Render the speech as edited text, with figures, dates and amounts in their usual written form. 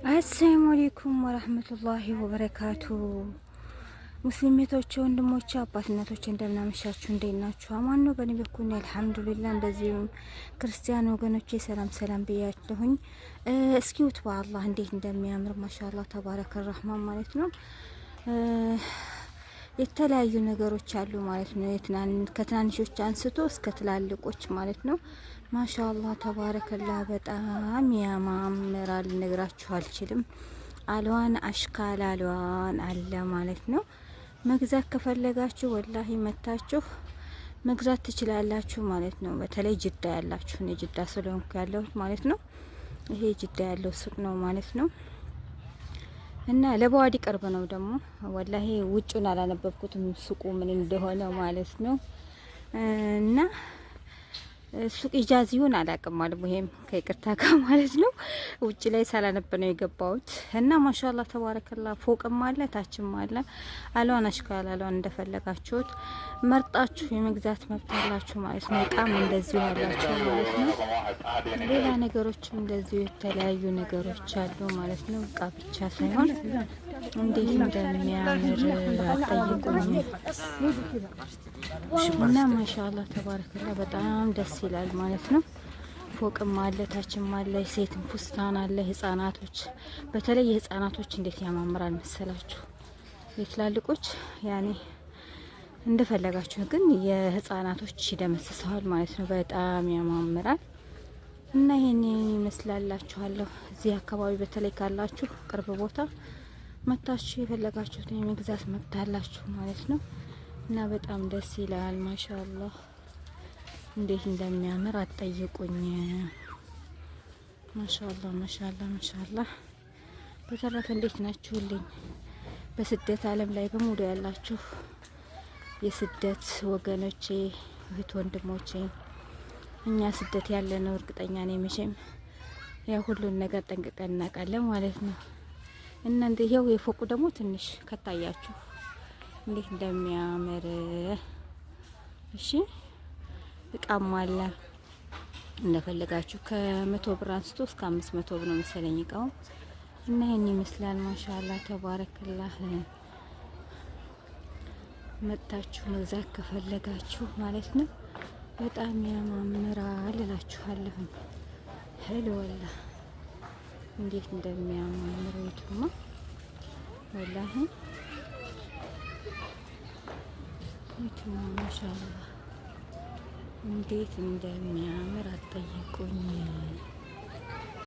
አሰላሙ አለይኩም ወራህመቱላሂ ወበረካቱ። ሙስሊሞች ወንድሞቼ አባትነቶች እንደምናመሻችሁ እንዴት ናችሁ? አማን ነው በእኔ በኩል አልሐምዱሊላህ። እንደዚሁም ክርስቲያን ወገኖቼ ሰላም ሰላም ብያለሁኝ። እስኪውት በአላህ እንዴት እንደሚያምር ማሻአላህ ተባረከ ረህማን ማለት ነው። የተለያዩ ነገሮች አሉ ማለት ነው። ከትናንሾች አንስቶ እስከ ትላልቆች ማለት ነው። ማሻአላህ ተባረከላህ በጣም ያማምራል። ነግራችሁ አልችልም። አልዋን አሽካል አልዋን አለ ማለት ነው። መግዛት ከፈለጋችሁ ወላሂ መታችሁ መግዛት ትችላላችሁ ማለት ነው። በተለይ ጅዳ ያላችሁ ነው። ጅዳ ስለሆንኩ ያለሁት ማለት ነው። ይሄ ጅዳ ያለው ሱቅ ነው ማለት ነው። እና ለበዋዲ ቅርብ ነው ደግሞ ወላሂ ውጭውን አላነበብኩትም ሱቁ ምን እንደሆነ ማለት ነው። እና ሱቅ ኢጃዝ ይሁን አላውቅም ማለት ይሄም ከይቅርታ ጋር ማለት ነው። ውጭ ላይ ሳላነብ ነው የገባሁት። እና ማሻአላህ ተባረከላ ፎቅም አለ ታችም አለ። አልዋን አሽካል አልዋን እንደፈለጋችሁት መርጣችሁ የመግዛት መብት አላችሁ ማለት ነው። እቃም እንደዚሁ ያላችሁ ማለት ነው። ሌላ ነገሮችም እንደዚሁ የተለያዩ ነገሮች አሉ ማለት ነው። እቃ ብቻ ሳይሆን እንዴት እንደሚያምር አጠይቁኝ። እና ማሻአላህ ተባረከላ በጣም ደስ ይላል ማለት ነው። ፎቅም አለ ታችም አለ። ሴትም ፉስታን አለ። ህፃናቶች በተለይ የህፃናቶች እንዴት ያማምራል መሰላችሁ። የትላልቆች ያኔ እንደፈለጋችሁ ግን የህፃናቶች ይደመስሰዋል ማለት ነው። በጣም ያማምራል። እና ይሄን ይመስላላችኋለሁ። እዚህ አካባቢ በተለይ ካላችሁ ቅርብ ቦታ መታችሁ የፈለጋችሁትን የመግዛት መብት አላችሁ ማለት ነው። እና በጣም ደስ ይላል። ማሻአላህ እንዴት እንደሚያምር አትጠይቁኝ። ማሻአላህ ማሻአላህ ማሻአላህ። በተረፈ እንዴት ናችሁልኝ? በስደት ዓለም ላይ በሙሉ ያላችሁ የስደት ወገኖቼ እህት ወንድሞቼ፣ እኛ ስደት ያለ ነው እርግጠኛ ነኝ መቼም ያው ሁሉን ነገር ጠንቅቀን እናውቃለን ማለት ነው። እናንተ ይሄው የፎቁ ደግሞ ትንሽ ከታያችሁ እንዴት እንደሚያምር እሺ። እቃም አለ እንደፈለጋችሁ ከ100 ብር አንስቶ እስከ 500 ብር ነው መሰለኝ እቃው። እና ይሄን ይመስላል ማሻአላህ ተባረከላህ። መጣችሁ መግዛት ከፈለጋችሁ ማለት ነው። በጣም ያማምራል እላችኋለሁ። ሄሎ ወላ እንዴት እንደሚያማምር ወይቱማ ወላሂ ወይቱማ ማሻአላህ እንዴት እንደሚያምር አትጠይቁኝ።